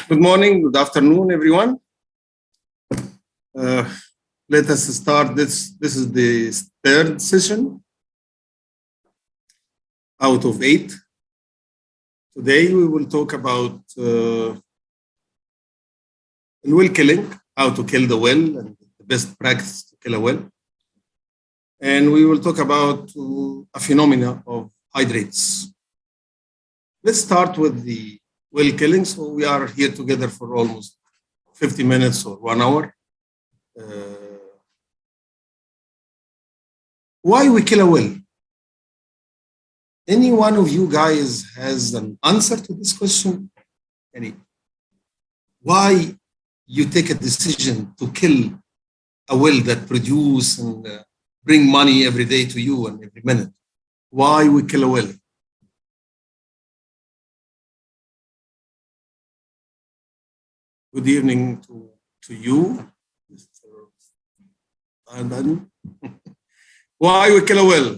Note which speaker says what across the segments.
Speaker 1: Good morning, good afternoon, everyone. Let us start this. This is the third session out of 8. Today we will talk about well killing, how to kill the well, and the best practice to kill a well. And we will talk about a phenomena of hydrates. Let's start with the well killing. So we are here together for almost 50 minutes or 1 hour. Why we kill a well? Any one of you guys has an answer to this question? Why you take a decision to kill a well that produce and bring money every day to you and every minute? Why we kill a well? Good evening to you, Mr. Ahmed. Why we kill a well?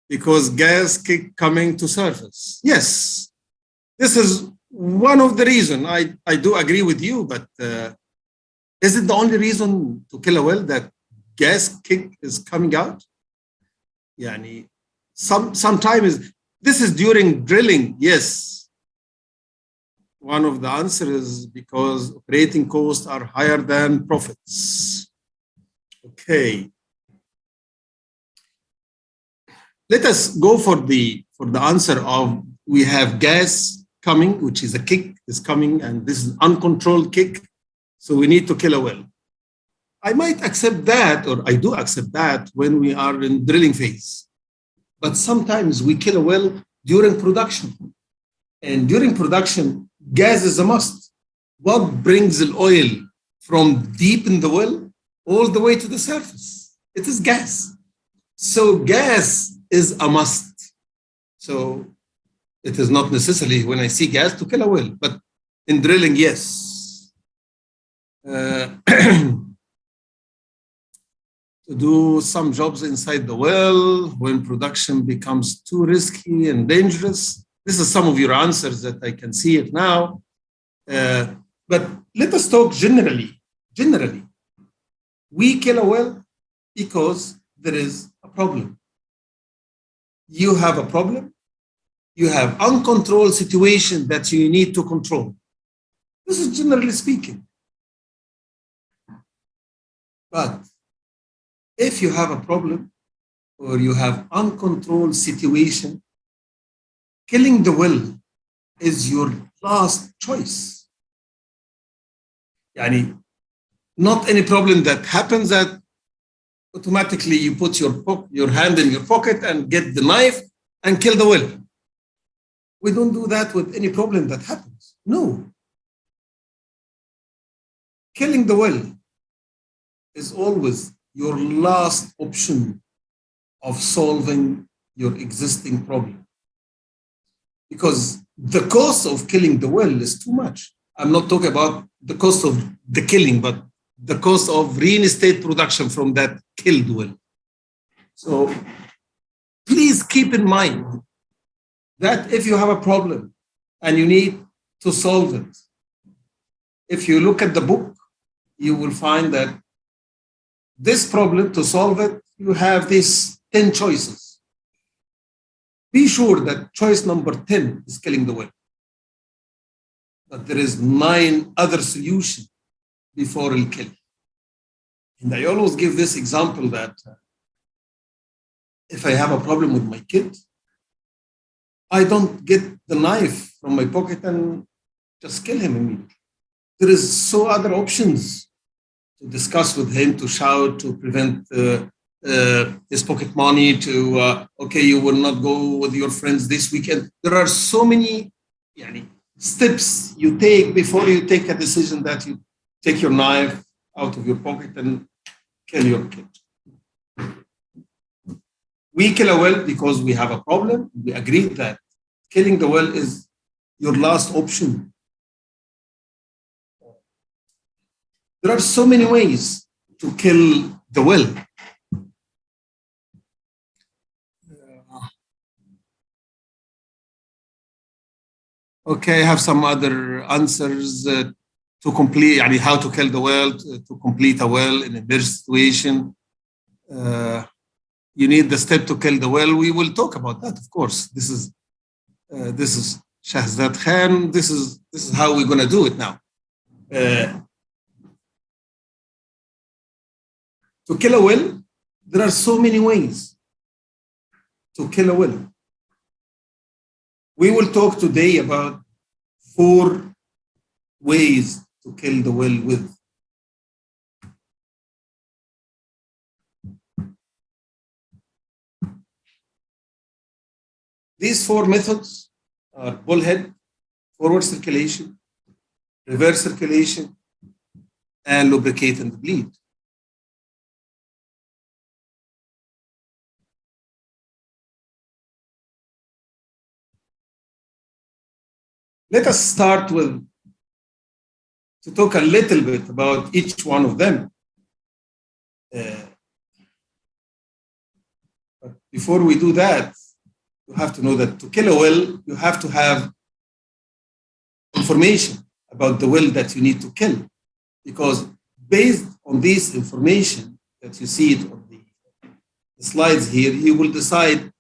Speaker 1: Because gas keep coming to surface. Yes, this is one of the reasons. I do agree with you, but is it the only reason to kill a well that gas kick is coming out? Sometimes this is during drilling, yes. One of the answers is because operating costs are higher than profits. Okay. Let us go for the answer of we have gas coming, which is a kick is coming, and this is uncontrolled kick. So we need to kill a well. I might accept that, or I do accept that when we are in drilling phase. But sometimes we kill a well during production. And during production, gas is a must. What brings the oil from deep in the well all the way to the surface? It is gas. So gas is a must. So it is not necessarily when I see gas to kill a well, but in drilling, yes. To do some jobs inside the well when production becomes too risky and dangerous. This is some of your answers that I can see it now. But let us talk generally. Generally, we kill a well because there is a problem. You have a problem. You have uncontrolled situation that you need to control. This is generally speaking. But if you have a problem or you have uncontrolled situation, killing the well is your last choice. Not any problem that happens that automatically you put your hand in your pocket and get the knife and kill the well. We don't do that with any problem that happens. No. Killing the well is always your last option of solving your existing problem. Because the cost of killing the well is too much. I'm not talking about the cost of the killing, but the cost of reinstate production from that killed well. So please keep in mind that if you have a problem and you need to solve it, if you look at the book, you will find that this problem, to solve it, you have these 10 choices. Be sure that choice number 10 is killing the well. But there is 9 other solutions before it'll kill. And I always give this example that if I have a problem with my kid, I don't get the knife from my pocket and just kill him immediately. There is so other options to discuss with him, to shout, to prevent his pocket money, to, okay, you will not go with your friends this weekend. There are so many steps you take before you take a decision that you take your knife out of your pocket and kill your kid. We kill a well because we have a problem. We agreed that killing the well is your last option. There are so many ways to kill the well. Okay, I have some other answers to complete, how to kill the well, to complete a well in a emergency situation. You need the step to kill the well. We will talk about that, of course. This is Shahzad Khan. This is how we're going to do it now. To kill a well, there are so many ways to kill a well. We will talk today about 4 ways to kill the well with. These 4 methods are bullhead, forward circulation, reverse circulation, and lubricate and bleed. Let us start to talk a little bit about each one of them. But before we do that, you have to know that to kill a well, you have to have information about the well that you need to kill. Because based on this information that you see it on the slides here, you will decide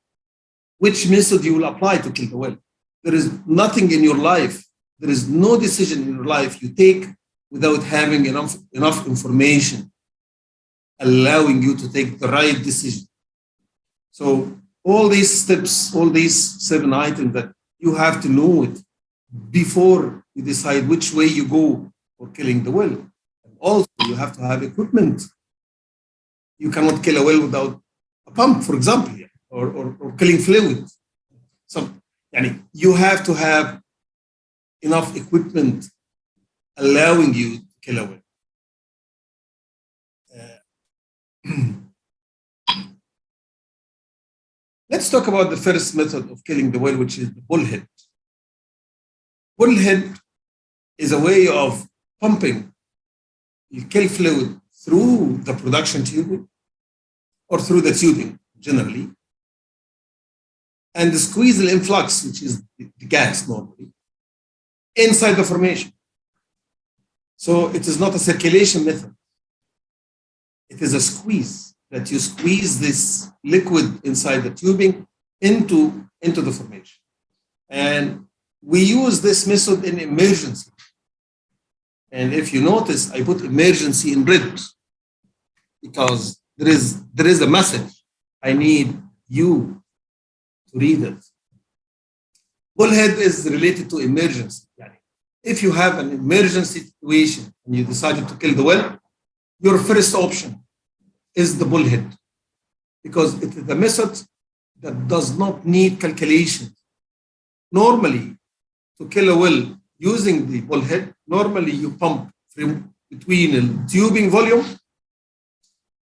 Speaker 1: which method you will apply to kill the well. There is nothing in your life, there is no decision in your life you take without having enough information allowing you to take the right decision. So all these steps, all these 7 items that you have to know it before you decide which way you go for killing the well. And also you have to have equipment. You cannot kill a well without a pump, for example, or killing fluid. So you have to have enough equipment allowing you to kill a well. Let's talk about the first method of killing the well, which is the bullhead. Bullhead is a way of pumping the kill fluid through the production tubing or through the tubing generally, and squeeze the influx, which is the gas normally, inside the formation. So it is not a circulation method. It is a squeeze, that you squeeze this liquid inside the tubing into the formation. And we use this method in emergency. And if you notice, I put emergency in red because there is a message. I need you to read it. Bullhead is related to emergency. If you have an emergency situation and you decided to kill the well, your first option is the bullhead, because it is a method that does not need calculation. Normally, to kill a well using the bullhead, normally you pump from between the tubing volume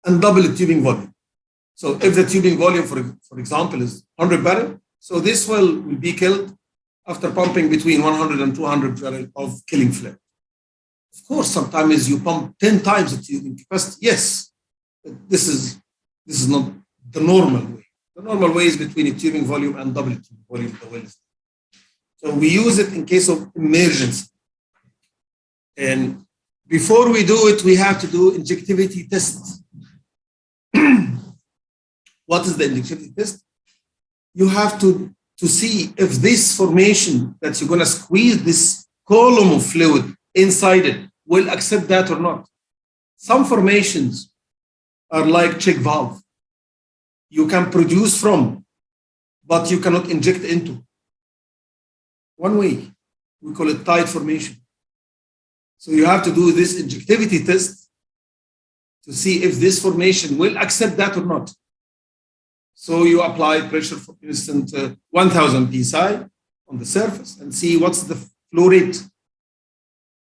Speaker 1: and double the tubing volume. So if the tubing volume, for example, is 100 barrels, so this well will be killed after pumping between 100 and 200 barrels of killing fluid. Of course, sometimes you pump 10 times the tubing capacity. Yes, this is not the normal way. The normal way is between a tubing volume and double tubing volume of the well. So we use it in case of emergency. And before we do it, we have to do injectivity test. What is the injectivity test? You have to see if this formation that you're going to squeeze this column of fluid inside it will accept that or not. Some formations are like check valve. You can produce from, but you cannot inject into. One way, we call it tight formation. So you have to do this injectivity test to see if this formation will accept that or not. So you apply pressure, for instance, 1000 psi on the surface and see what's the flow rate.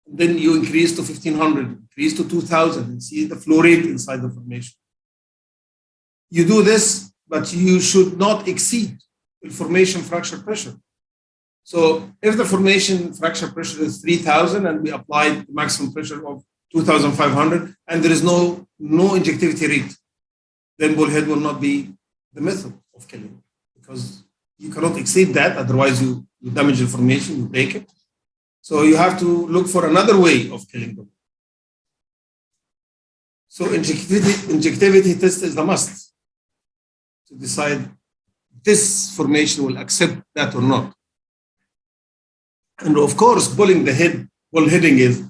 Speaker 1: And then you increase to 1500, increase to 2000 and see the flow rate inside the formation. You do this, but you should not exceed the formation fracture pressure. So if the formation fracture pressure is 3000 and we apply the maximum pressure of 2500 and there is no injectivity rate, then bullhead will not be the method of killing, because you cannot exceed that, otherwise you you damage the formation, you break it. So you have to look for another way of killing the well. So injectivity test is the must to decide this formation will accept that or not. And of course, bullheading is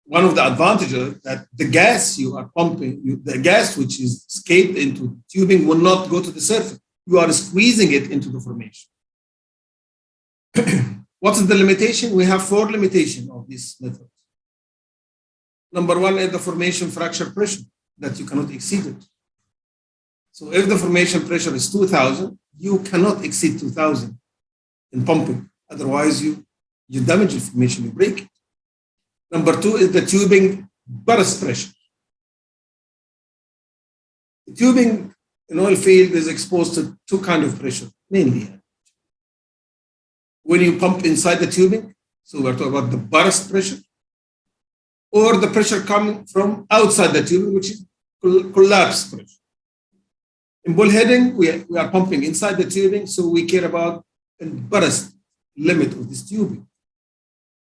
Speaker 1: one of the advantages that the gas you are pumping, the gas which is escaped into tubing will not go to the surface. You are squeezing it into the formation. What is the limitation? We have 4 limitations of this method. Number 1 is the formation fracture pressure, that you cannot exceed it. So if the formation pressure is 2,000, you cannot exceed 2,000 in pumping. Otherwise, you damage the formation, you break it. Number 2 is the tubing burst pressure. The tubing in oil field is exposed to 2 kinds of pressure, mainly. When you pump inside the tubing, so we're talking about the burst pressure, or the pressure coming from outside the tubing, which is collapse pressure. In bullheading, we are pumping inside the tubing, so we care about the burst limit of this tubing.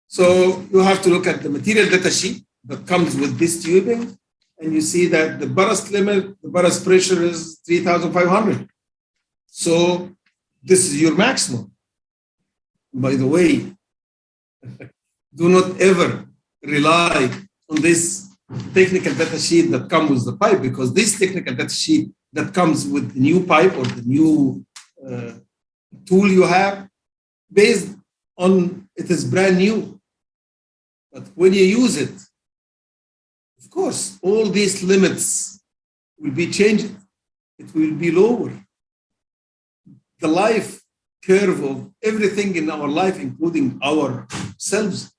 Speaker 1: So you have to look at the material data sheet that comes with this tubing, and you see that the burst limit, the burst pressure is 3,500. So this is your maximum. By the way, do not ever rely on this technical data sheet that comes with the pipe, because this technical data sheet that comes with the new pipe or the new tool you have, based on it is brand new. But when you use it, of course, all these limits will be changed. It will be lower. The life curve of everything in our life, including ourselves,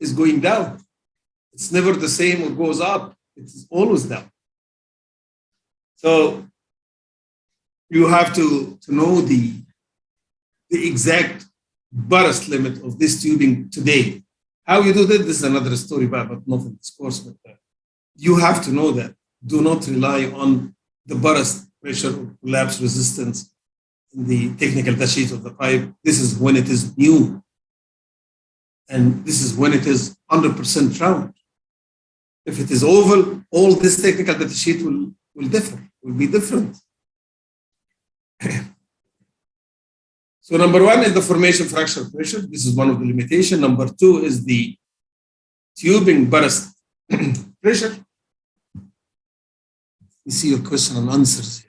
Speaker 1: is going down. It's never the same or goes up. It's always down. So you have to know the exact burst limit of this tubing today. How you do that, this is another story, but not in this course. But you have to know that. Do not rely on the burst pressure or collapse resistance in the technical data sheet of the pipe. This is when it is new. And this is when it is 100% round. If it is oval, all this technical data sheet will be different. So number 1 is the formation fracture pressure. This is one of the limitations. Number 2 is the tubing burst pressure. You see your question and answers here.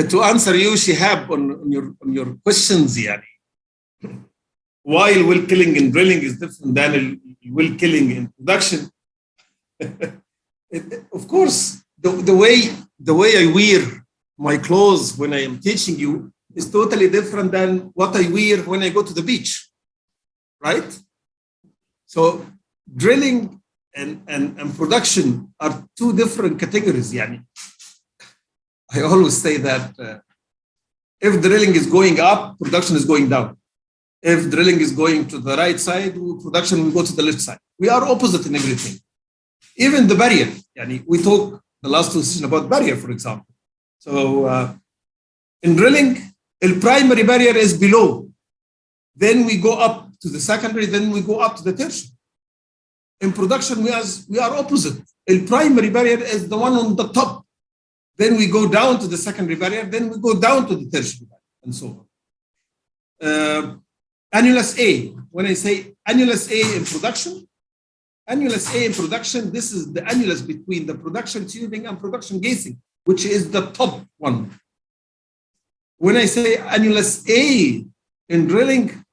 Speaker 1: To answer you, Shihab, on your questions, yani, why well killing in drilling is different than well killing in production. Of course, the way I wear my clothes when I am teaching you is totally different than what I wear when I go to the beach, right? So drilling and production are 2 different categories, yani. I always say that if drilling is going up, production is going down. If drilling is going to the right side, production will go to the left side. We are opposite in everything. Even the barrier. Yani, we talked the last 2 sessions about barrier, for example. So in drilling, the primary barrier is below. Then we go up to the secondary, then we go up to the tertiary. In production, we are opposite. The primary barrier is the one on the top. Then we go down to the secondary barrier, then we go down to the tertiary barrier, and so on. Annulus A, when I say annulus A in production, this is the annulus between the production tubing and production casing, which is the top one. When I say annulus A in drilling,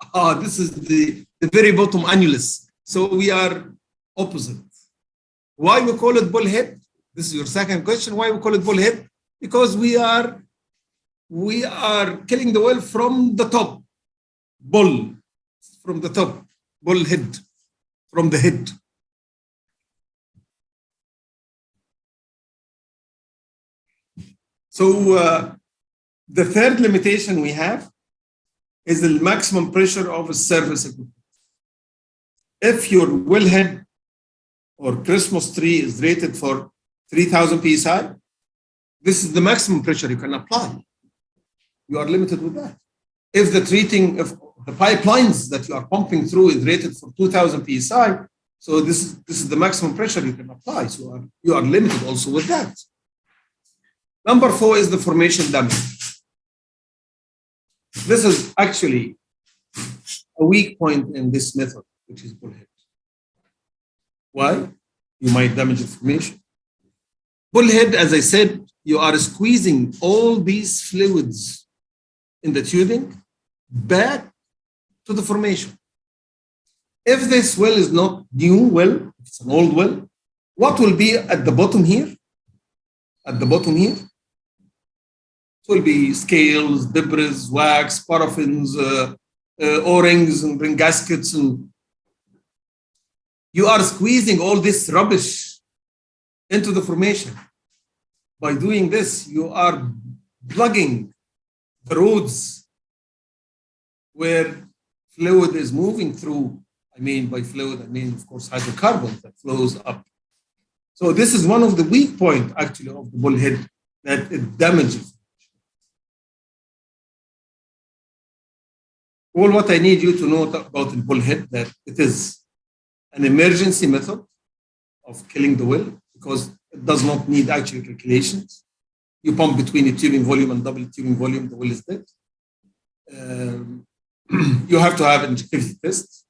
Speaker 1: this is the very bottom annulus. So we are opposite. Why we call it bullhead? This is your second question. Why we call it bullhead? Because we are killing the well from the top. From the top. Bullhead. From the head. So the third limitation we have is the maximum pressure of a surface equipment. If your wellhead or Christmas tree is rated for 3,000 psi, this is the maximum pressure you can apply. You are limited with that. If the pipelines that you are pumping through is rated for 2,000 psi, so this is the maximum pressure you can apply. So you are limited also with that. Number 4 is the formation damage. This is actually a weak point in this method, which is bullhead. Why? You might damage the formation. Bullhead, as I said, you are squeezing all these fluids in the tubing back to the formation. If this well is not new well, it's an old well, what will be at the bottom here? At the bottom here, it will be scales, debris, wax, paraffins, O-rings and ring gaskets. And you are squeezing all this rubbish into the formation. By doing this, you are plugging the roads where fluid is moving through. I mean, by fluid, I mean, of course, hydrocarbons that flows up. So this is one of the weak points, actually, of the bullhead, that it damages. All what I need you to know about the bullhead, that it is an emergency method of killing the well, because it does not need actual calculations. You pump between a tubing volume and double tubing volume, the well is dead. You have to have an injectivity test.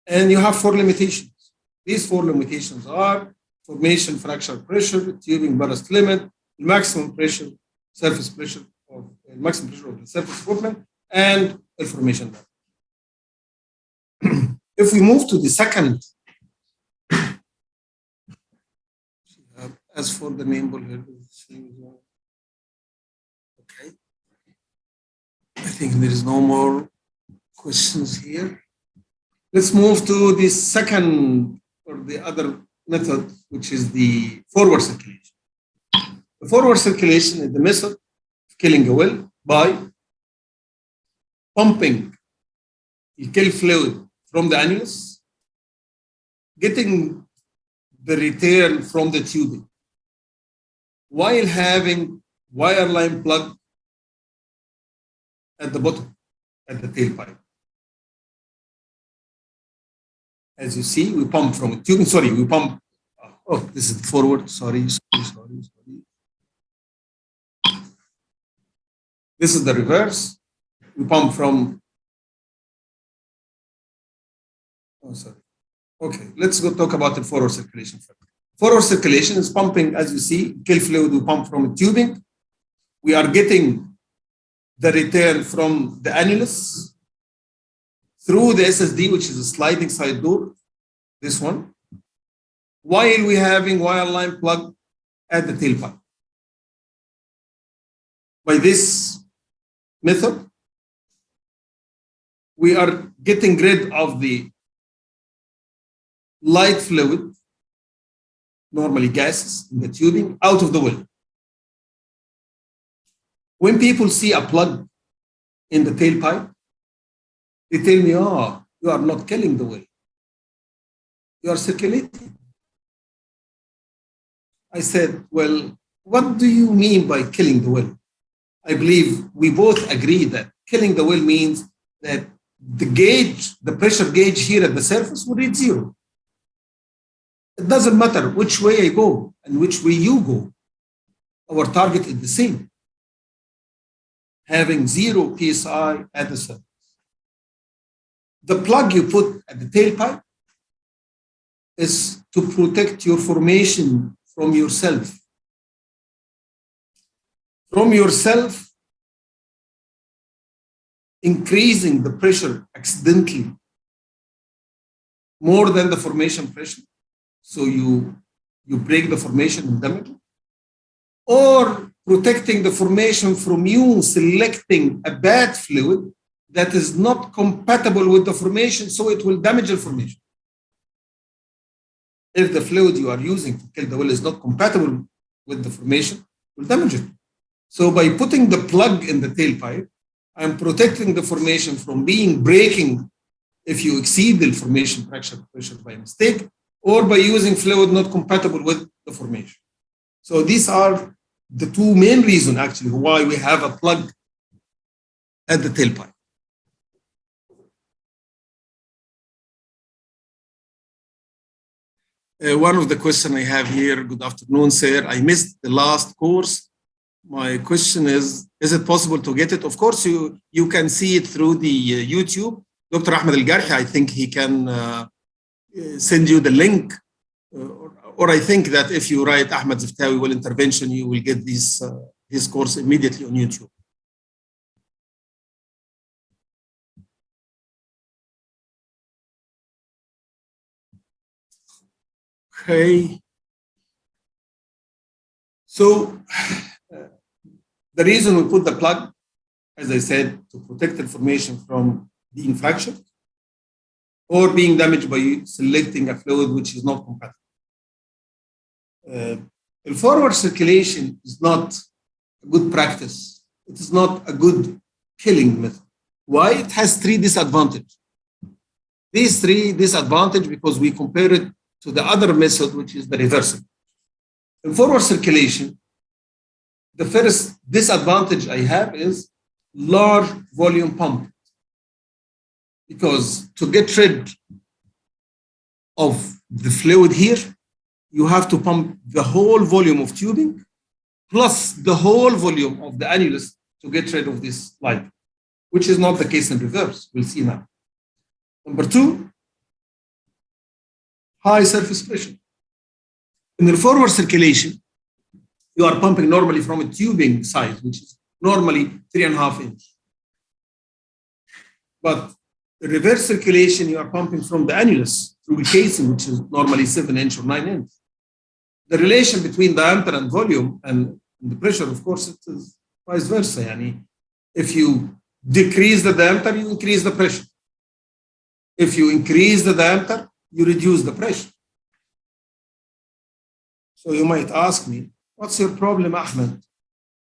Speaker 1: And you have 4 limitations. These 4 limitations are formation fracture pressure, tubing burst limit, maximum pressure, surface pressure, or maximum pressure of the surface equipment, and formation damage. If we move to the second, as for the main bullhead, okay. I think there is no more questions here. Let's move to the second or the other method, which is the forward circulation. The forward circulation is the method of killing a well by pumping the kill fluid from the annulus, getting the return from the tubing, while having wireline plug at the bottom, at the tailpipe. As you see, we pump from tubing. Sorry, we pump. Oh, this is forward. Sorry. This is the reverse. We pump from. Oh, sorry. Okay, let's go talk about the forward circulation first. Forward circulation is pumping, as you see, kill fluid. We pump from tubing. We are getting the return from the annulus through the SSD, which is a sliding side door, this one, while we having wireline plug at the tailpipe. By this method, we are getting rid of the light fluid, normally gases in the tubing, out of the well. When people see a plug in the tailpipe, they tell me, oh, you are not killing the well. You are circulating. I said, well, what do you mean by killing the well? I believe we both agree that killing the well means that the gauge, the pressure gauge here at the surface will read 0. It doesn't matter which way I go and which way you go. Our target is the same. Having 0 psi at the surface. The plug you put at the tailpipe is to protect your formation from yourself. From yourself, increasing the pressure accidentally more than the formation pressure. So you break the formation and damage it. Or protecting the formation from you selecting a bad fluid that is not compatible with the formation, so it will damage the formation. If the fluid you are using to kill the well is not compatible with the formation, it will damage it. So by putting the plug in the tailpipe, I'm protecting the formation from being breaking if you exceed the formation pressure by mistake, or by using fluid not compatible with the formation. So these are the two main reasons actually why we have a plug at the tailpipe. One of the questions I have here, good afternoon, sir. I missed the last course. My question is it possible to get it? Of course, you can see it through the YouTube. Dr. Ahmed Al-Garhi, I think he can send you the link. Or I think that if you write Ahmed Elzeftawy well intervention, you will get this course immediately on YouTube. Okay. So the reason we put the plug, as I said, to protect the formation from being fractured or being damaged by selecting a fluid which is not compatible. The forward circulation is not a good practice. It is not a good killing method. Why? It has three disadvantages. These three disadvantages because we compare it to the other method, which is the reversal. In forward circulation, the first disadvantage I have is large volume pump. Because to get rid of the fluid here, you have to pump the whole volume of tubing plus the whole volume of the annulus to get rid of this line, which is not the case in reverse. We'll see now. Number two, high surface pressure. In the forward circulation, you are pumping normally from a tubing size, which is normally 3.5 inches. But the reverse circulation, you are pumping from the annulus through the casing, which is normally 7 inches or 9 inches. The relation between diameter and volume and the pressure, of course, it is vice versa. Yani, if you decrease the diameter, you increase the pressure. If you increase the diameter, you reduce the pressure. So you might ask me, what's your problem, Ahmed?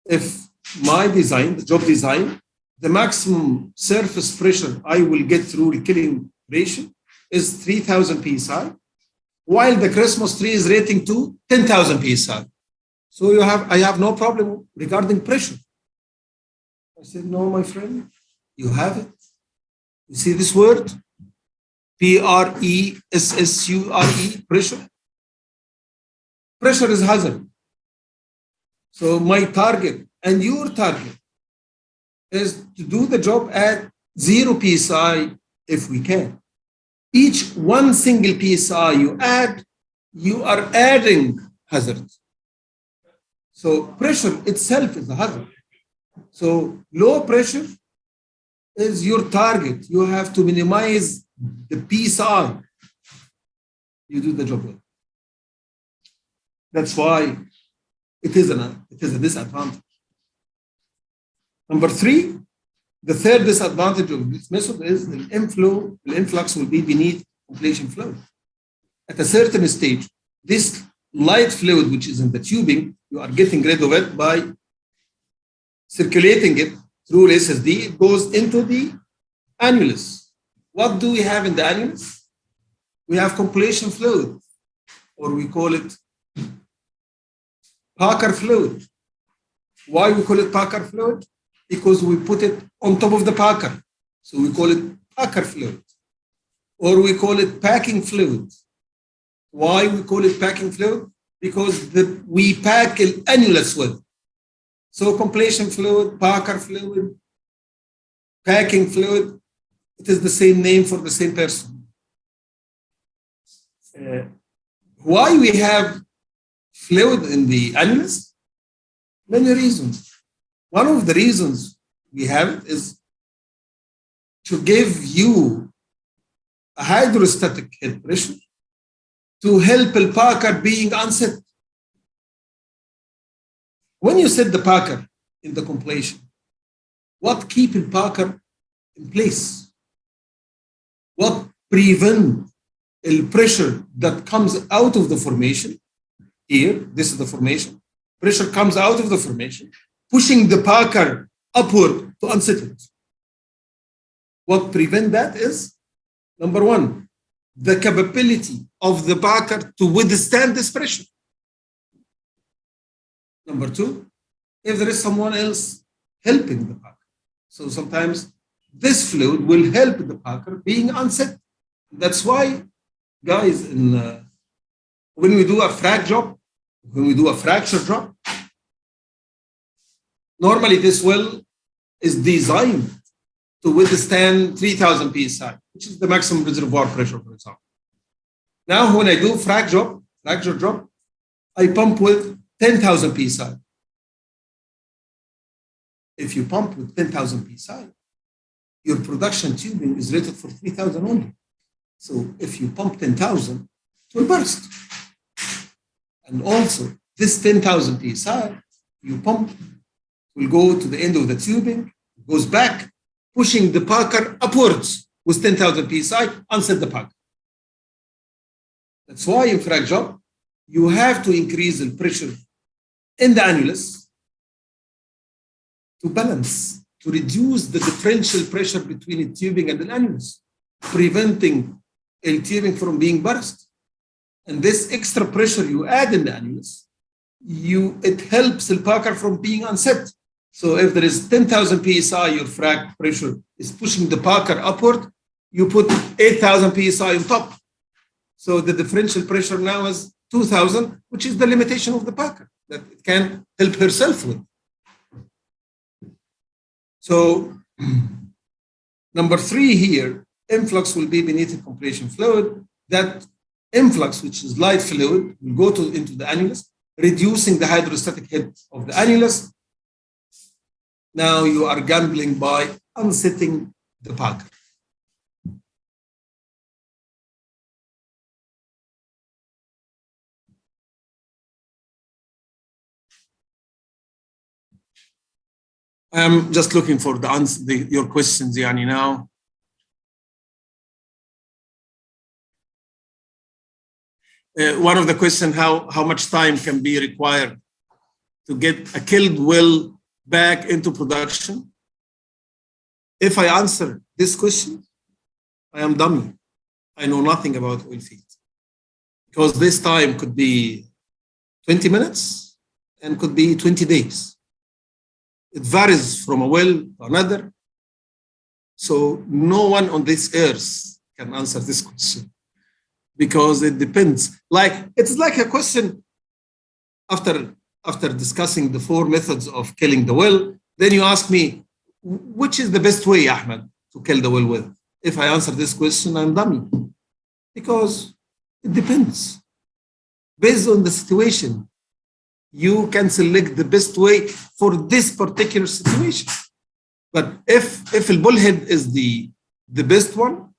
Speaker 1: If my design, the job design, the maximum surface pressure I will get through the killing ratio is 3,000 psi, while the Christmas tree is rating to 10,000 psi. So I have no problem regarding pressure. I said, no, my friend, you have it. You see this word? Pressure, pressure. Pressure is hazard. So my target and your target is to do the job at 0 psi if we can. Each one single psi you add, you are adding hazard. So pressure itself is a hazard. So low pressure is your target. You have to minimize the psi. You do the job well. That's why it is a disadvantage. Number three, the third disadvantage of this method is the influx will be beneath completion flow. At a certain stage, this light fluid, which is in the tubing, you are getting rid of it by circulating it through SSD. It goes into the annulus. What do we have in the annulus? We have completion fluid, or we call it Parker fluid. Why we call it Parker fluid? Because we put it on top of the Parker. So we call it Parker fluid. Or we call it packing fluid. Why we call it packing fluid? Because we pack the annulus with. So completion fluid, Parker fluid, packing fluid, it is the same name for the same person. Why we have fluid in the annulus? Many reasons. One of the reasons we have it is to give you a hydrostatic head pressure to help the Parker being unset. When you set the Parker in the completion, what keeps the Parker in place? What prevents the pressure that comes out of the formation? Here, this is the formation. Pressure comes out of the formation, pushing the Parker upward to unset it. What prevent that is, number one, the capability of the packer to withstand this pressure. Number two, if there is someone else helping the packer. So sometimes this fluid will help the packer being unset. That's why, guys, when we do a frac job, when we do a fracture job, normally this well is designed to withstand 3,000 psi, which is the maximum reservoir pressure, for example. Now, when I do fracture job, I pump with 10,000 psi. If you pump with 10,000 psi, your production tubing is rated for 3,000 only. So if you pump 10,000, it will burst. And also, this 10,000 psi you pump will go to the end of the tubing, goes back, pushing the packer upwards with 10,000 psi, unset the packer. That's why in frac job, you have to increase the pressure in the annulus to balance, to reduce the differential pressure between the tubing and the annulus, preventing the tubing from being burst. And this extra pressure you add in the annulus, it helps the packer from being unset. So if there is 10,000 psi, your frac pressure is pushing the packer upward, you put 8,000 psi on top. So the differential pressure now is 2,000, which is the limitation of the packer that it can help herself with. So number 3 here, influx will be beneath the compression fluid. That influx, which is light fluid, will go into the annulus, reducing the hydrostatic head of the annulus. Now you are gambling by unsetting the packer. I'm just looking for the answer, your questions, Yani, now. One of the questions, how much time can be required to get a killed well back into production? If I answer this question, I am dummy. I know nothing about oil field. Because this time could be 20 minutes and could be 20 days. It varies from a well to another. So no one on this earth can answer this question because it depends. It's like a question after discussing the 4 methods of killing the well, then you ask me, which is the best way, Ahmed, to kill the well with? If I answer this question, I'm dummy because it depends. Based on the situation, you can select the best way for this particular situation. But if the bullhead is the best one,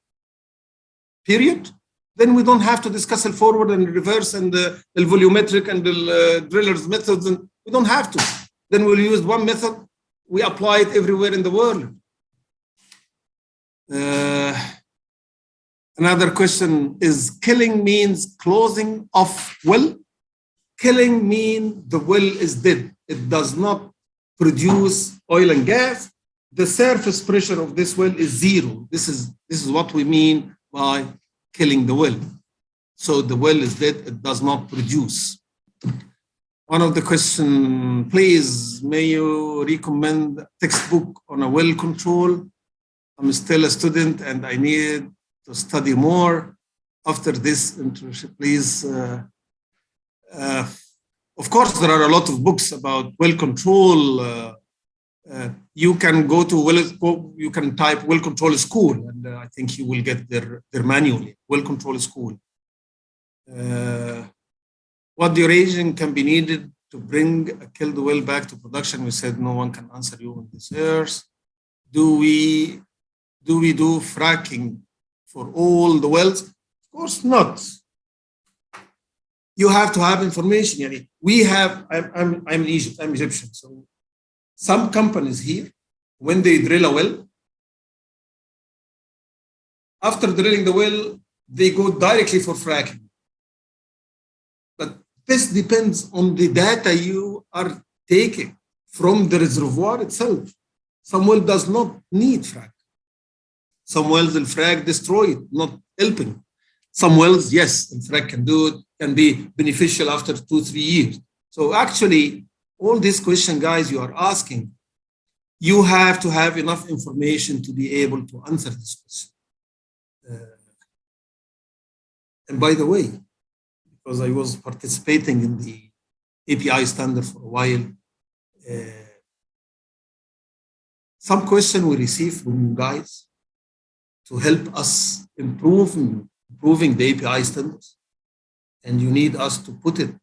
Speaker 1: period, then we don't have to discuss the forward and reverse and the volumetric and the driller's methods. And we don't have to. Then we'll use one method. We apply it everywhere in the world. Another question is, killing means closing off well? Killing means the well is dead. It does not produce oil and gas. The surface pressure of this well is 0. This is what we mean by killing the well. So the well is dead. It does not produce. One of the questions, please, may you recommend a textbook on a well control? I'm still a student and I need to study more after this internship, please. Of course, there are a lot of books about well control. You can go to you can type well control school, and I think you will get their manual. Well control school. What duration can be needed to bring a killed well back to production? We said no one can answer you on this earth. Do we do fracking for all the wells? Of course not. You have to have information. Yani I'm in Egypt, I'm Egyptian. So some companies here, when they drill a well, after drilling the well, they go directly for fracking. But this depends on the data you are taking from the reservoir itself. Some well does not need frack. Some wells, the frag destroy it, not helping. Some wells, yes, the frag can do it, can be beneficial after 2-3 years. So actually, all these questions, guys, you are asking, you have to have enough information to be able to answer this question. And by the way, because I was participating in the API standard for a while, some question we received from you guys to help us improving the API standards, and you need us to put it,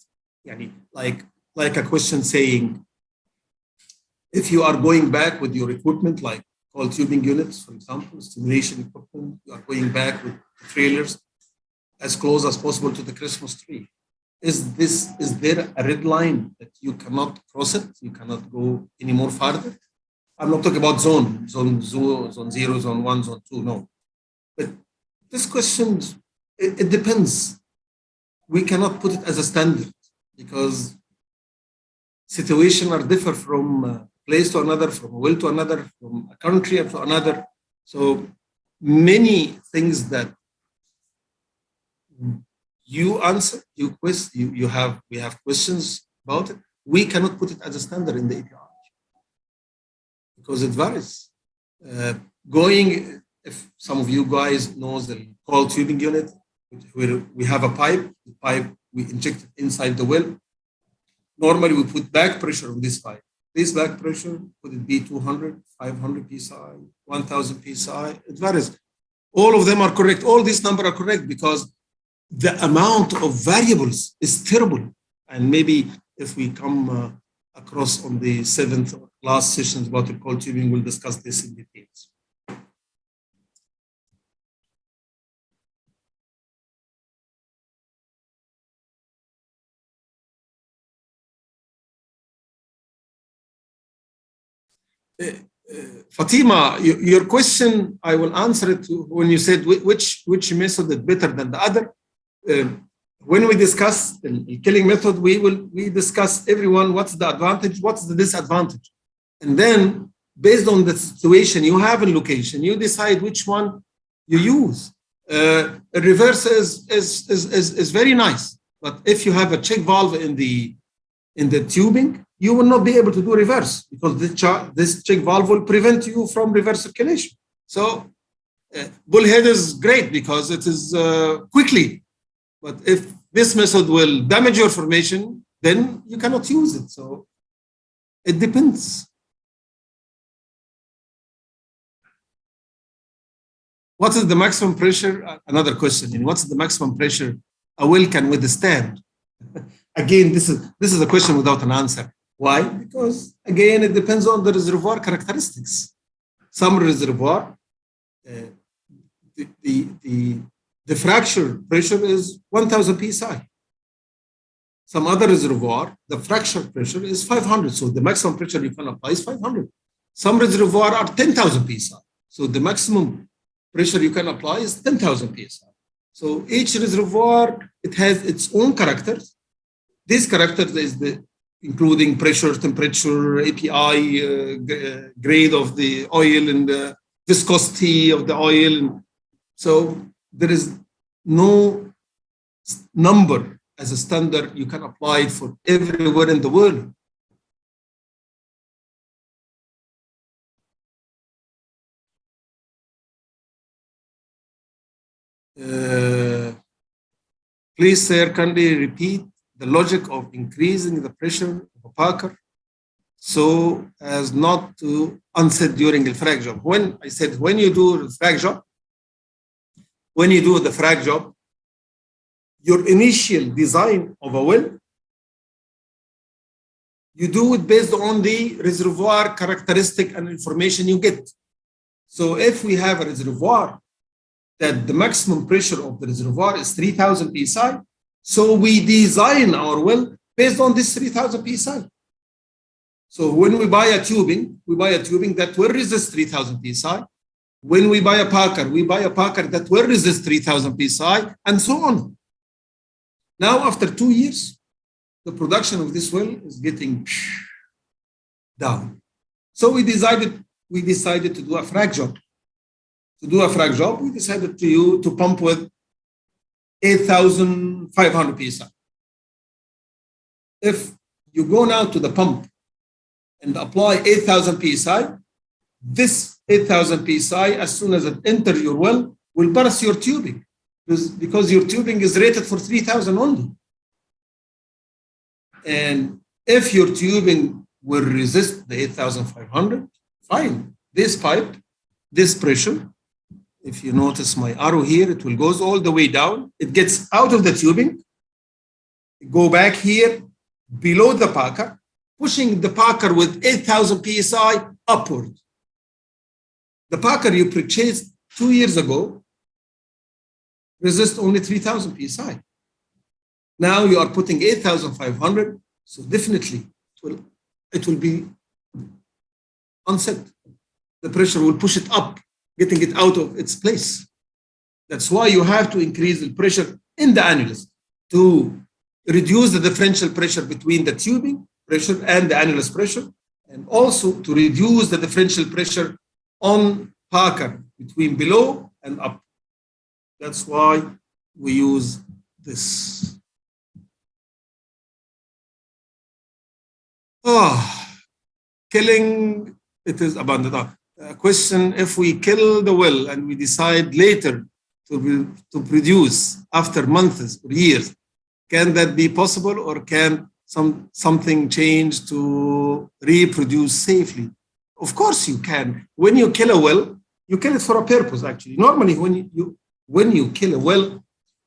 Speaker 1: like a question saying, if you are going back with your equipment, like coiled tubing units, for example, stimulation equipment, you are going back with the trailers as close as possible to the Christmas tree. Is there a red line that you cannot cross it? You cannot go any more farther? I'm not talking about zone 0, zone 1, zone 2, no. But this question, it depends. We cannot put it as a standard because situations are different from place to another, from a well to another, from a country to another. So many things that you answer, we have questions about it. We cannot put it as a standard in the API because it varies. If some of you guys knows the coiled tubing unit, where we have a pipe, the pipe we inject it inside the well. Normally we put back pressure on this pipe. This back pressure, could it be 200, 500 psi, 1000 psi? It varies. All of them are correct. All these numbers are correct because the amount of variables is terrible. And maybe if we come across on the 7th or last sessions about the coiled tubing, we'll discuss this in details. Fatima, your question, I will answer it when you said which method is better than the other. When we discuss the killing method, we discuss everyone what's the advantage, what's the disadvantage. And then based on the situation you have in location, you decide which one you use. A reverse is very nice, but if you have a check valve in the tubing, you will not be able to do reverse because this check valve will prevent you from reverse circulation. So Bullhead is great because it is quickly, but if this method will damage your formation, then you cannot use it. So it depends. What is the maximum pressure? Another question. What's the maximum pressure a well can withstand? Again, this is a question without an answer. Why? Because again, it depends on the reservoir characteristics. Some reservoir, the fracture pressure is 1000 psi. Some other reservoir, the fracture pressure is 500. So the maximum pressure you can apply is 500. Some reservoir are 10,000 psi. So the maximum pressure you can apply is 10,000 psi. So each reservoir, it has its own characters. These characters is including pressure, temperature, API, grade of the oil, and the viscosity of the oil. So there is no number as a standard you can apply it for everywhere in the world. Please, sir, kindly repeat the logic of increasing the pressure of a Parker so as not to unset during the frag job. When I said when you do the frag job, your initial design of a well, you do it based on the reservoir characteristic and information you get. So if we have a reservoir that the maximum pressure of the reservoir is 3000 psi, so we design our well based on this 3000 psi. So when we buy a tubing that will resist 3000 psi. When we buy a Parker that will resist 3000 psi, and so on. Now, after 2 years, the production of this well is getting down. So we decided to do a frag job. to do a frag job, we decided to pump with 8,500 psi. If you go now to the pump and apply 8,000 psi, this 8,000 psi, as soon as it enters your well, will burst your tubing because your tubing is rated for 3,000 only. And if your tubing will resist the 8,500, fine. This pipe, this pressure, if you notice my arrow here, it will goes all the way down. It gets out of the tubing, go back here below the packer, pushing the packer with 8,000 psi upward. The packer you purchased 2 years ago resists only 3,000 psi. Now you are putting 8,500, so definitely it will be unset. The pressure will push it up, getting it out of its place. That's why you have to increase the pressure in the annulus to reduce the differential pressure between the tubing pressure and the annulus pressure, and also to reduce the differential pressure on packer between below and up. That's why we use this. Killing, it is abandoned. Question, if we kill the well and we decide later to produce after months or years, can that be possible, or can something change to reproduce safely? Of course you can. When you kill a well, you kill it for a purpose, actually. Normally, when you kill a well,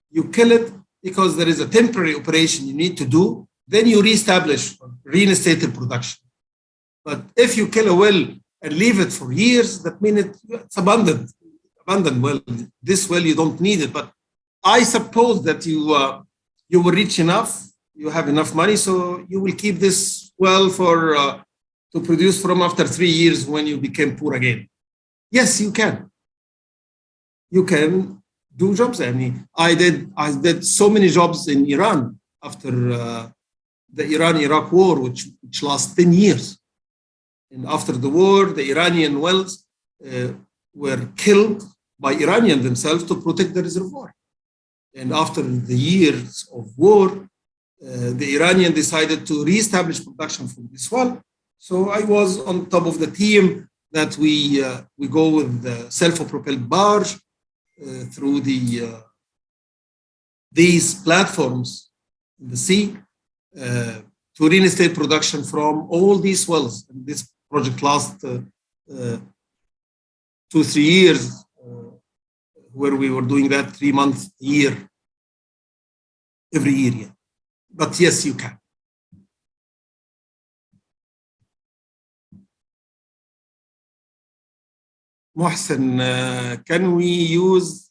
Speaker 1: you kill it because there is a temporary operation you need to do, then you reestablish or reinstate the production. But if you kill a well and leave it for years, that means it's abandoned well. This well, you don't need it. But I suppose that you will reach enough, you have enough money, so you will keep this well for to produce from after 3 years when you became poor again. Yes, you can. You can do jobs. I mean, I did so many jobs in Iran after the Iran-Iraq war, which lasted 10 years. And after the war, the Iranian wells were killed by Iranians themselves to protect the reservoir. And after the years of war, the Iranian decided to reestablish production from this well. So I was on top of the team that we go with the self-propelled barge through these platforms in the sea to reinstate production from all these wells. And this project lasted 2-3 years, where we were doing that 3 months a year, every year. Yeah. But yes, you can. Mohsen, can we use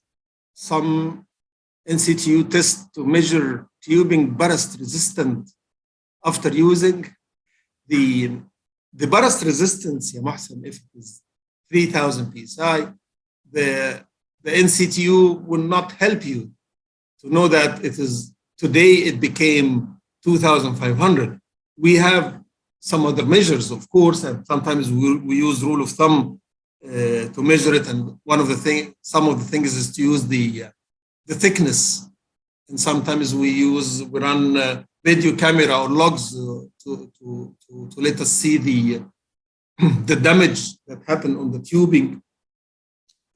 Speaker 1: some NCTU test to measure tubing burst resistant after using the burst resistance? Yeah, Mohsen, if it is 3,000 psi, the NCTU will not help you to know that it is today it became 2,500. We have some other measures, of course, and sometimes we use rule of thumb to measure it. And some of the things is to use the thickness, and sometimes we run video camera or logs to let us see the damage that happened on the tubing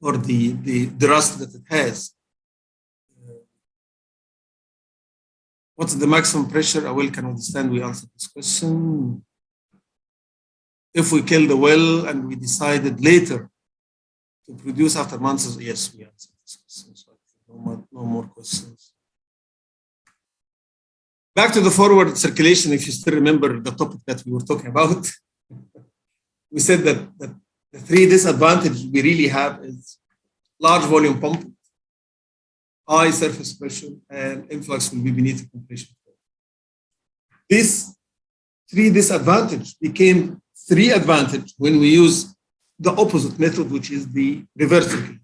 Speaker 1: or the rust that it has. What's the maximum pressure? I will can understand we answered this question. If we kill the well and we decided later to produce after months, yes, we answered this question. So no more questions. Back to the forward circulation, if you still remember the topic that we were talking about. We said that the 3 disadvantages we really have is large volume pumping, high surface pressure, and influx will be beneath the compression. These 3 disadvantages became 3 advantages when we use the opposite method, which is the reverse circulation.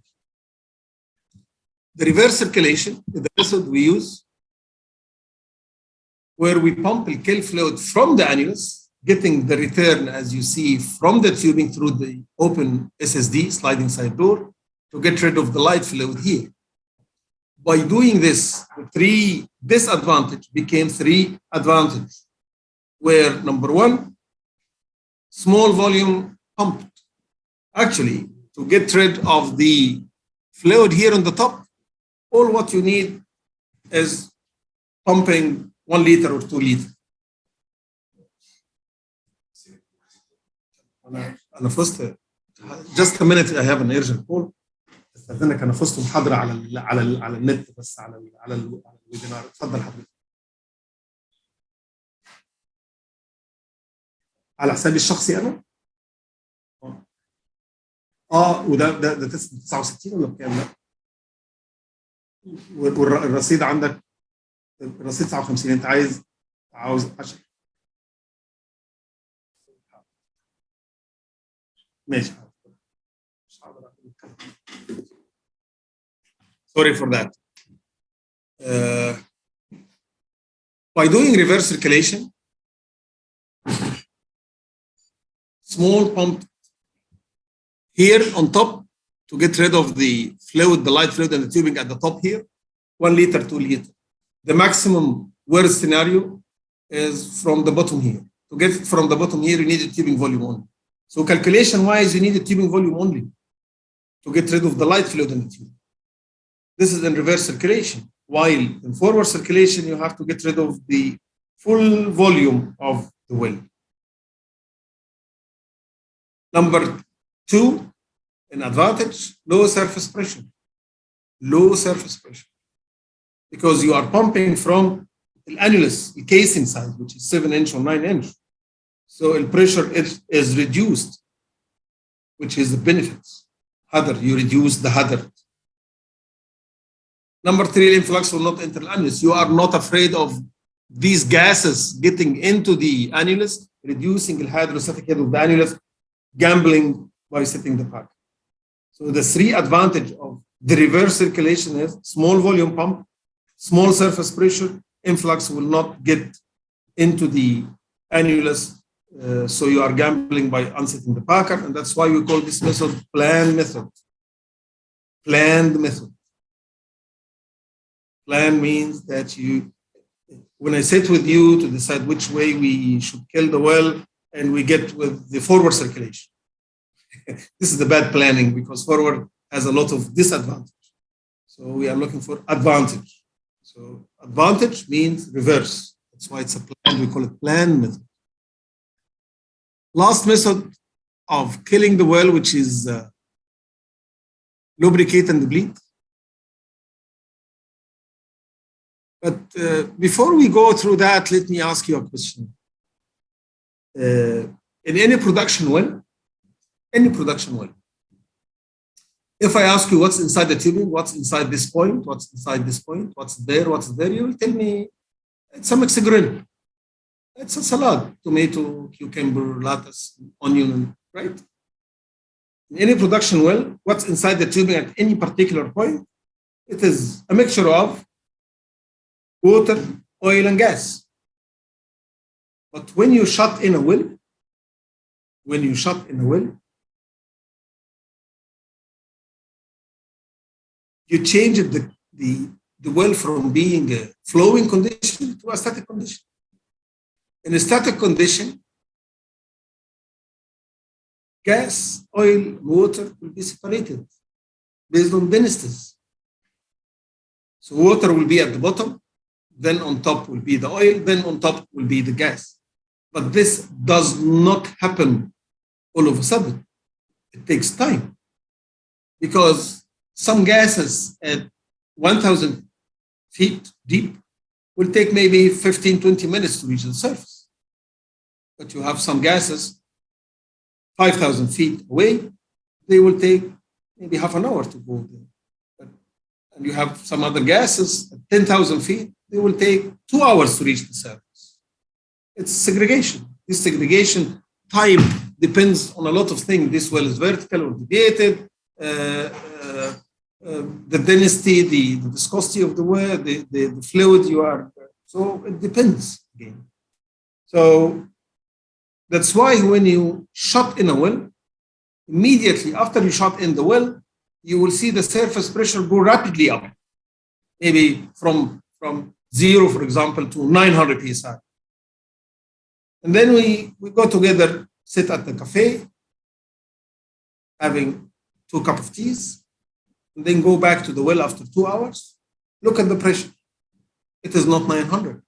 Speaker 1: The reverse circulation is the method we use where we pump and kill fluid from the annulus, getting the return, as you see, from the tubing through the open SSD, sliding side door, to get rid of the light fluid here. By doing this, the three disadvantage became three advantage, where number one, small volume pumped. Actually, to get rid of the fluid here on the top, all what you need is pumping 1 liter or 2 liter. أنا فزت just a minute I have an urgent call. استاذنك انا فزت محاضره على النت بس على الويبينار. اتفضل حضرتك. على حسابي الشخصي انا؟ وده 69 ولا بكام؟ لا. والرصيد عندك الرصيد 59. انت عاوز 10. ماشي. Sorry for that. By doing reverse circulation, small pump here on top to get rid of the fluid, the light fluid and the tubing at the top here, 1 liter, 2 liter. The maximum worst scenario is from the bottom here. To get it from the bottom here, you need a tubing volume only. So calculation-wise, you need a tubing volume only to get rid of the light fluid in the tube. This is in reverse circulation. While in forward circulation, you have to get rid of the full volume of the well. Number two, an advantage, low surface pressure. Low surface pressure. Because you are pumping from the annulus, the casing side, which is 7 inch or 9 inch. So the pressure is reduced, which is the benefits. Hadar, you reduce the hadar. Number three, influx will not enter the annulus. You are not afraid of these gases getting into the annulus, reducing the hydrostatic head of the annulus, gambling by setting the pack. So the three advantage of the reverse circulation is small volume pump, small surface pressure, influx will not get into the annulus. So you are gambling by unsetting the packer, and that's why we call this method planned method. Planned method. Plan means that when I sit with you to decide which way we should kill the well, and we get with the forward circulation. This is the bad planning because forward has a lot of disadvantage. So we are looking for advantage. So advantage means reverse. That's why it's a plan. We call it planned method. Last method of killing the well, which is lubricate and bleed. But before we go through that, let me ask you a question. In any production well, if I ask you what's inside the tubing, what's inside this point, what's inside this point, what's there, you will tell me it's a mixed grill. It's a salad, tomato, cucumber, lettuce, onion, right? In any production well, what's inside the tubing at any particular point, it is a mixture of water, oil, and gas. But when you shut in a well, you change the well from being a flowing condition to a static condition. In a static condition, gas, oil, water will be separated based on densities. So water will be at the bottom, then on top will be the oil, then on top will be the gas. But this does not happen all of a sudden. It takes time because some gases at 1,000 feet deep will take maybe 15, 20 minutes to reach the surface. But you have some gases 5,000 feet away, they will take maybe half an hour to go there. And you have some other gases at 10,000 feet, they will take 2 hours to reach the surface. It's segregation. This segregation time depends on a lot of things. This well is vertical or deviated, the density, the viscosity of the well, the fluid you are. So it depends again. So that's why when you shut in a well, immediately after you shut in the well, you will see the surface pressure go rapidly up, maybe from 0, for example, to 900 psi. And then we go together, sit at the cafe, having 2 cups of teas, and then go back to the well after 2 hours. Look at the pressure. It is not 900.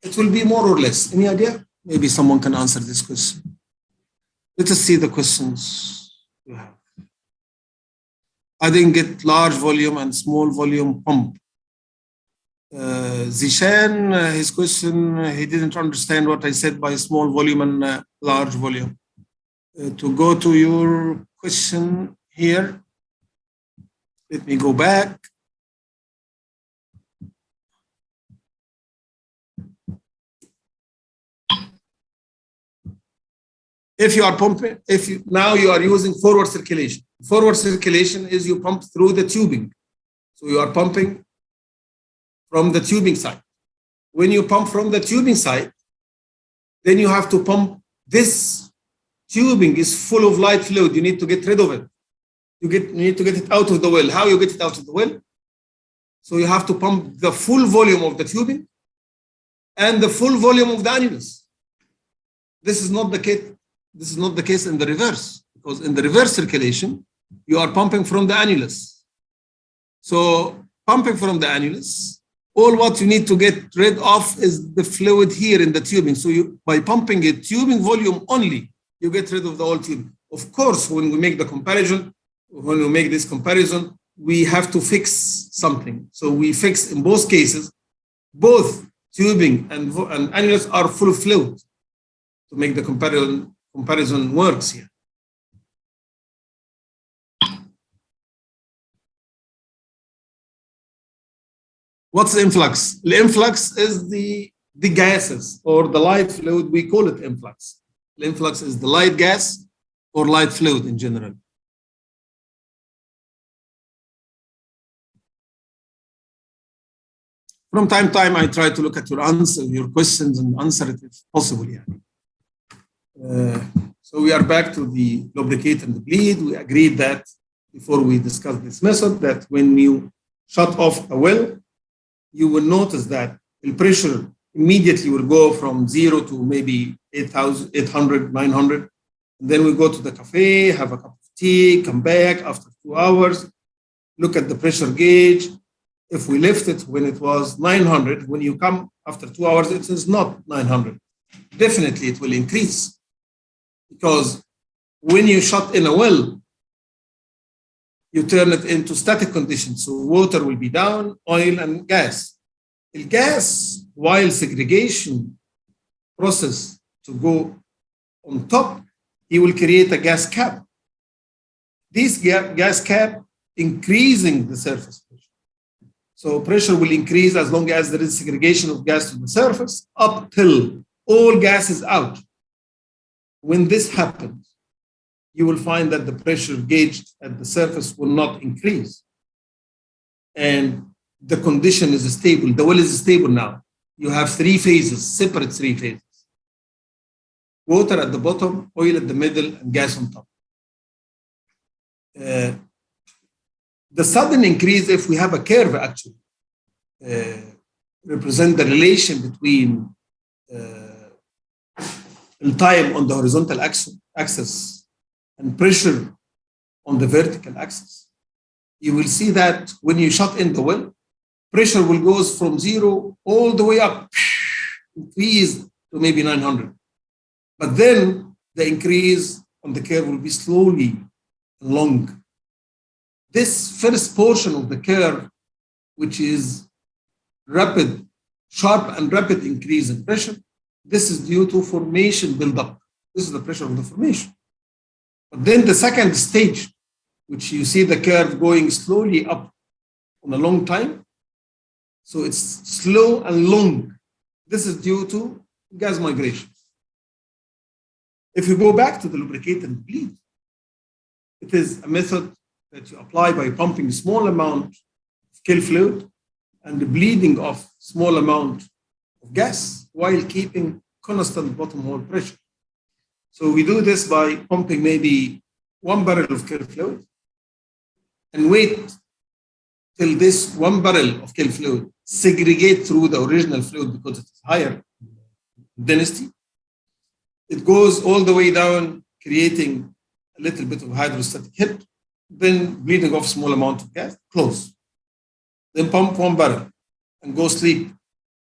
Speaker 1: It will be more or less. Any idea? Maybe someone can answer this question. Let us see the questions you have. I didn't get large volume and small volume pump. Zishan, his question, he didn't understand what I said by small volume and large volume. To go to your question here, let me go back. If you are pumping, now you are using forward circulation. Forward circulation is you pump through the tubing. So you are pumping from the tubing side. When you pump from the tubing side, then you have to pump. This tubing is full of light fluid. You need to get rid of it. You need to get it out of the well. How you get it out of the well? So you have to pump the full volume of the tubing and the full volume of the annulus. This is not the case. This is not the case in the reverse, because in the reverse circulation, you are pumping from the annulus. So pumping from the annulus, all what you need to get rid of is the fluid here in the tubing. So by pumping a tubing volume only, you get rid of the whole tubing. Of course, when we make this comparison, we have to fix something. So we fix in both cases, both tubing and annulus are full of fluid to make the comparison works here. What's the influx? The influx is the gases or the light fluid. We call it influx. The influx is the light gas or light fluid in general. From time to time, I try to look at your questions and answer it if possible. Yeah. So we are back to the lubricate and the bleed. We agreed that before we discuss this method, that when you shut off a well, you will notice that the pressure immediately will go from 0 to maybe 800, 900. And then we go to the cafe, have a cup of tea, come back after 2 hours, look at the pressure gauge. If we lift it when it was 900, when you come after 2 hours, it is not 900. Definitely it will increase. Because when you shut in a well, you turn it into static conditions. So water will be down, oil and gas. The gas, while segregation process to go on top, you will create a gas cap. This gas cap increasing the surface pressure. So pressure will increase as long as there is segregation of gas to the surface up till all gas is out. When this happens, you will find that the pressure gauge at the surface will not increase. And the condition is stable. The well is stable now. You have 3 phases, separate 3 phases. Water at the bottom, oil at the middle, and gas on top. The sudden increase, if we have a curve actually, represent the relation between time on the horizontal axis and pressure on the vertical axis. You will see that when you shut in the well, pressure will go from 0 all the way up, increase to maybe 900. But then the increase on the curve will be slowly and long. This first portion of the curve, which is rapid, sharp and rapid increase in pressure, this is due to formation buildup. This is the pressure of the formation. But then the second stage, which you see the curve going slowly up on a long time. So it's slow and long. This is due to gas migration. If you go back to the lubricate and bleed, it is a method that you apply by pumping a small amount of kill fluid and the bleeding of small amount of gas while keeping constant bottom hole pressure. So we do this by pumping maybe 1 barrel of kill fluid and wait till this 1 barrel of kiln fluid segregate through the original fluid because it is higher density. It goes all the way down, creating a little bit of hydrostatic hit, then bleeding off small amount of gas, close. Then pump 1 barrel and go sleep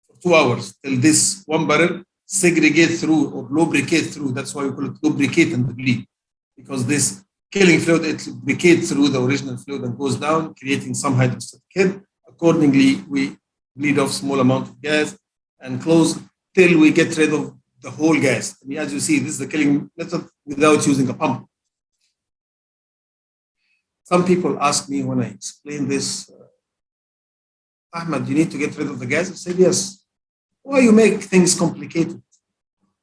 Speaker 1: for 2 hours till this 1 barrel segregate through or lubricate through. That's why we call it lubricate and bleed, because this killing fluid, it lubricates through the original fluid and goes down, creating some hydrostatic hit. Accordingly, we bleed off small amount of gas and close till we get rid of the whole gas. And as you see, this is the killing method without using a pump. Some people ask me when I explain this, Ahmed, you need to get rid of the gas? I said, yes. Why you make things complicated?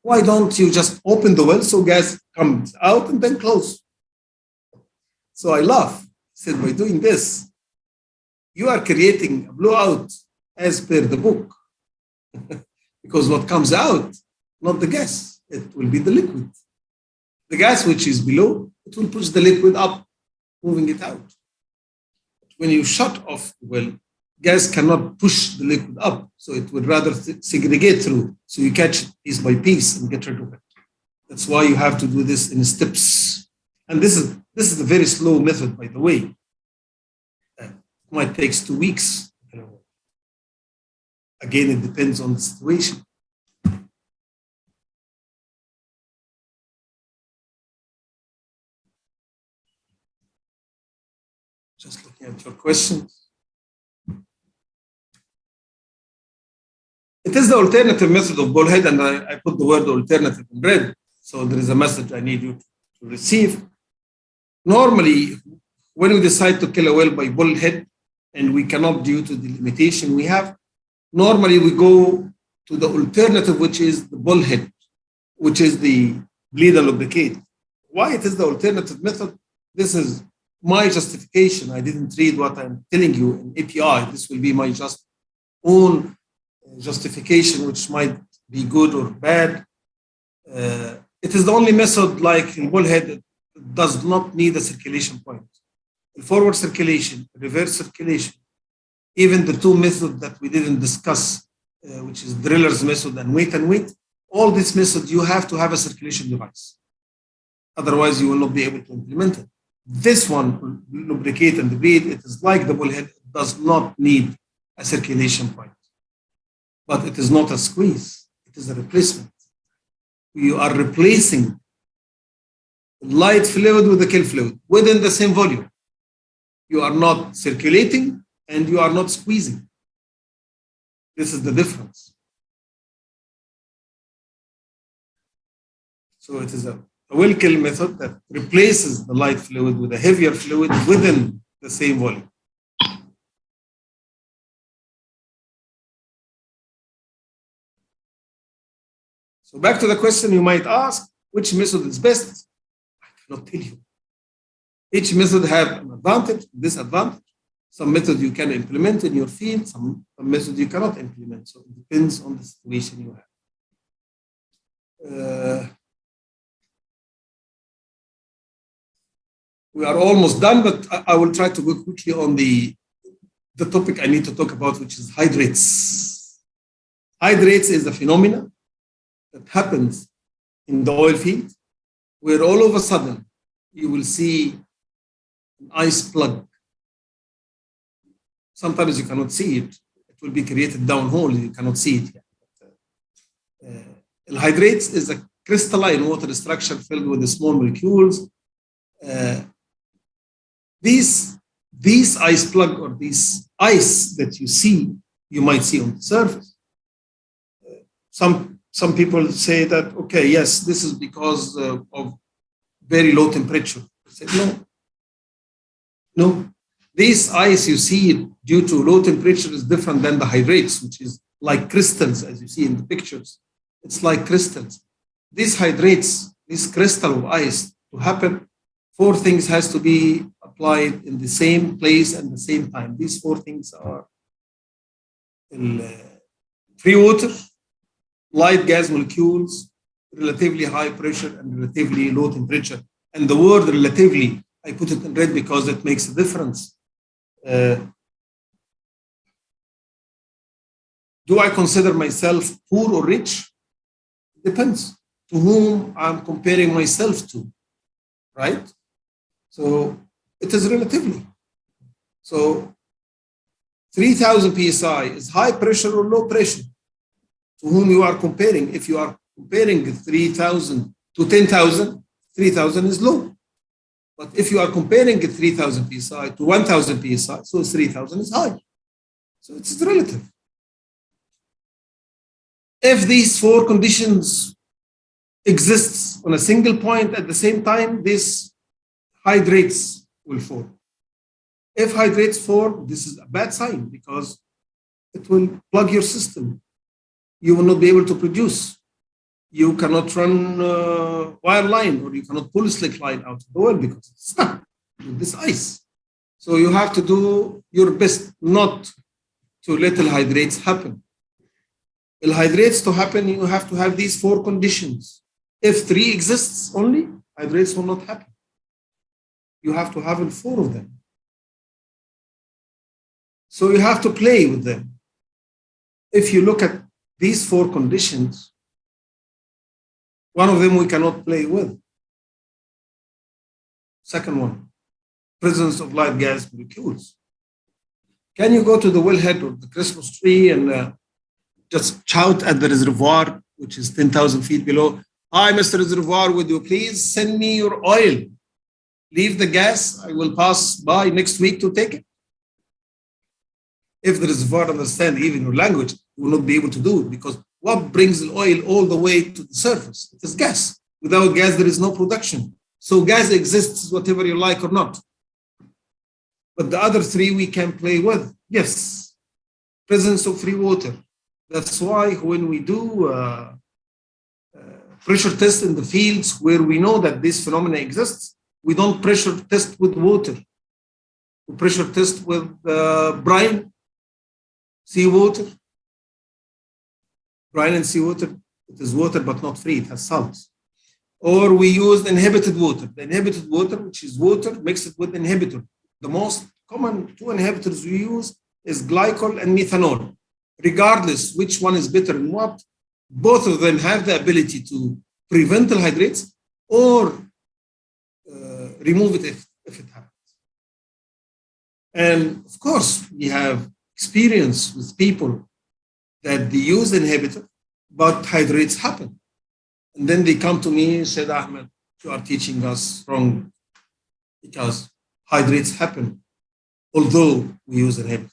Speaker 1: Why don't you just open the well so gas comes out and then close? So I laugh. I said, by doing this, you are creating a blowout as per the book. Because what comes out, not the gas, it will be the liquid. The gas which is below, it will push the liquid up, moving it out. When you shut off the well, gas cannot push the liquid up, so it would rather segregate through. So you catch it piece by piece and get rid of it. That's why you have to do this in steps. And this is a very slow method, by the way. It might take 2 weeks. Again, it depends on the situation. Just looking at your questions. It is the alternative method of bullhead, and I put the word alternative in red. So there is a message I need you to receive. Normally, when we decide to kill a well by bullhead, and we cannot due to the limitation we have, normally we go to the alternative, which is the bullhead, which is the bleed and lubricate. Why it is the alternative method? This is my justification. I didn't read what I'm telling you in API. This will be my just own justification, which might be good or bad. It is the only method, like in bullhead, it does not need a circulation point. The forward circulation, reverse circulation, even the 2 methods that we didn't discuss, which is driller's method and weight, all these methods, you have to have a circulation device. Otherwise, you will not be able to implement it. This one, lubricate and bleed, it is like the bullhead, it does not need a circulation point. But it is not a squeeze, it is a replacement. You are replacing light fluid with the kiln fluid within the same volume. You are not circulating and you are not squeezing. This is the difference. So it is a well kill method that replaces the light fluid with a heavier fluid within the same volume. So back to the question you might ask, which method is best? I cannot tell you. Each method has an advantage, disadvantage. Some method you can implement in your field, some method you cannot implement. So it depends on the situation you have. We are almost done, but I will try to go quickly on the topic I need to talk about, which is hydrates. Hydrates is a phenomenon that happens in the oil field, where all of a sudden you will see an ice plug. Sometimes you cannot see it. It will be created downhole. You cannot see it yet. Hydrates is a crystalline water structure filled with the small molecules. These ice plug or these ice that you see, you might see on the surface. Some people say that, okay, yes, this is because of very low temperature. I said, no. This ice you see due to low temperature is different than the hydrates, which is like crystals, as you see in the pictures. It's like crystals. These hydrates, this crystal of ice, to happen, 4 things has to be applied in the same place and the same time. These 4 things are free water, light gas molecules, relatively high pressure, and relatively low temperature. And the word relatively I put it in red because it makes a difference. Do I consider myself poor or rich? Depends to whom I'm comparing myself to, right? So it is relatively. So 3,000 psi is high pressure or low pressure to whom you are comparing. If you are comparing 3,000 to 10,000, 3,000 is low. But if you are comparing 3,000 psi to 1,000 psi, so 3,000 is high. So it's relative. If these four conditions exists on a single point at the same time, this hydrates will form. If hydrates form, this is a bad sign because it will plug your system. You will not be able to produce. You cannot run wire line, or you cannot pull a slick line out of the well because it's stuck with this ice. So you have to do your best not to let hydrates happen. Hydrates to happen, you have to have these four conditions. If three exists only, hydrates will not happen. You have to have four of them. So you have to play with them. If you look at these four conditions, one of them we cannot play with. Second one, presence of light gas molecules. Can you go to the wellhead or the Christmas tree and just shout at the reservoir, which is 10,000 feet below? Hi, Mr. Reservoir, would you please send me your oil? Leave the gas. I will pass by next week to take it. If the reservoir understands even your language, you will not be able to do it because what brings the oil all the way to the surface? It is gas. Without gas, there is no production. So gas exists whatever you like or not. But the other three we can play with. Yes, presence of free water. That's why when we do pressure test in the fields where we know that this phenomena exists, we don't pressure test with water. We pressure test with brine, seawater. Brine and seawater, it is water but not free, it has salts. Or we use inhibited water. The inhibited water, which is water mixed with inhibitor. The most common two inhibitors we use is glycol and methanol. Regardless which one is better and what, both of them have the ability to prevent the hydrates or remove it if it happens. And of course, we have experience with people that they use inhibitor, but hydrates happen. And then they come to me and said, Ahmed, you are teaching us wrong because hydrates happen, although we use inhibitor.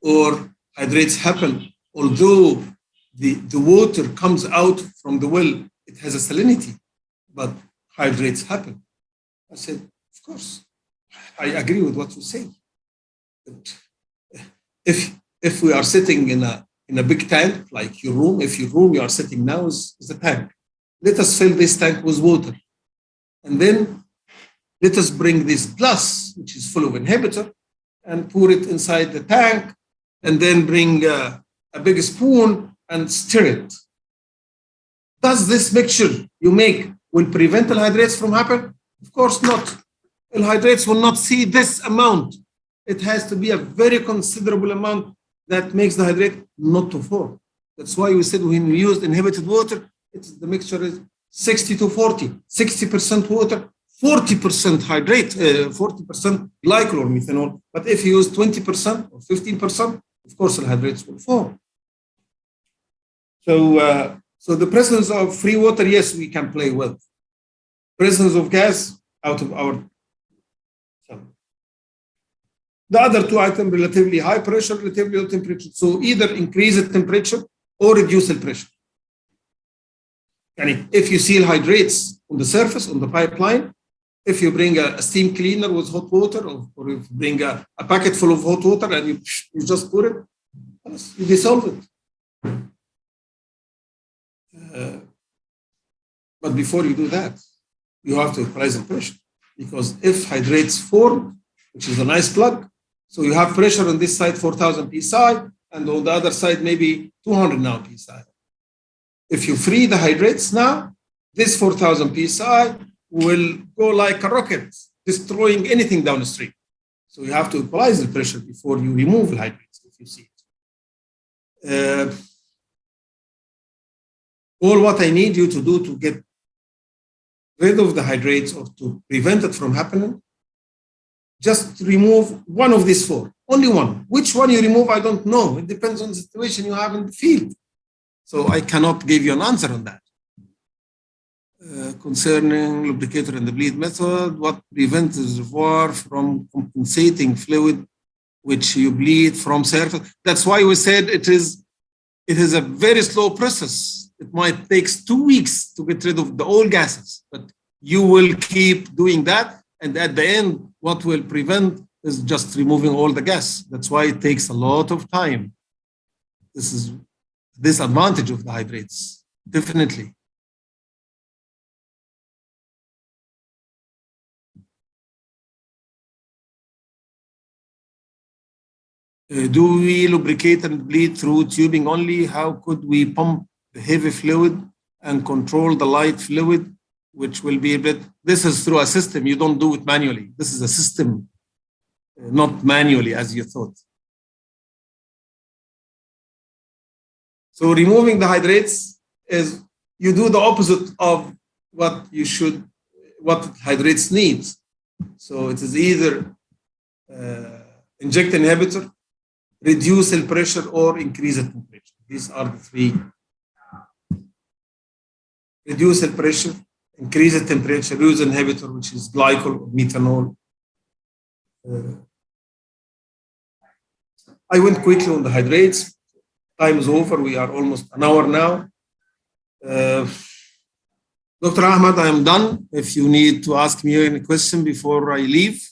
Speaker 1: Or hydrates happen, although the water comes out from the well, it has a salinity, but hydrates happen. I said, of course, I agree with what you say. But if we are sitting in a big tank, like your room, if your room you are sitting now is a tank, let us fill this tank with water. And then let us bring this glass, which is full of inhibitor, and pour it inside the tank, and then bring a big spoon and stir it. Does this mixture you make will prevent hydrates from happening? Of course not. Hydrates will not see this amount. It has to be a very considerable amount that makes the hydrate not to form. That's why we said when we used inhibited water, the mixture is 60 to 40, 60% water, 40% hydrate, 40% glycol or methanol. But if you use 20% or 15%, of course, the hydrates will form. So the presence of free water, yes, we can play with. Presence of gas out of our. The other two items, relatively high pressure, relatively low temperature. So either increase the temperature or reduce the pressure. And if you seal hydrates on the surface, on the pipeline, if you bring a steam cleaner with hot water, or if you bring a packet full of hot water and you just pour it, you dissolve it. But before you do that, you have to equalize the pressure. Because if hydrates form, which is a nice plug, so you have pressure on this side 4,000 psi, and on the other side maybe 200 now psi. If you free the hydrates now, this 4,000 psi will go like a rocket destroying anything downstream. So you have to equalize the pressure before you remove the hydrates, if you see it. All what I need you to do to get rid of the hydrates or to prevent it from happening, just remove one of these four, only one. Which one you remove, I don't know. It depends on the situation you have in the field. So I cannot give you an answer on that. Concerning lubricator and the bleed method, what prevents the reservoir from compensating fluid which you bleed from surface? That's why we said it is a very slow process. It might take 2 weeks to get rid of the old gases, but you will keep doing that. And at the end, what will prevent is just removing all the gas. That's why it takes a lot of time. This is this advantage of the hydrates, definitely. Do we lubricate and bleed through tubing only? How could we pump the heavy fluid and control the light fluid, which will be a bit, this is through a system. You don't do it manually. This is a system, not manually as you thought. So removing the hydrates is, you do the opposite of what you should, what hydrates needs. So it is either inject inhibitor, reduce the pressure, or increase the temperature. These are the three. Reduce the pressure, increase the temperature, use inhibitor, which is glycol or methanol. I went quickly on the hydrates. Time is over. We are almost an hour now. Dr. Ahmed, I am done. If you need to ask me any question before I leave,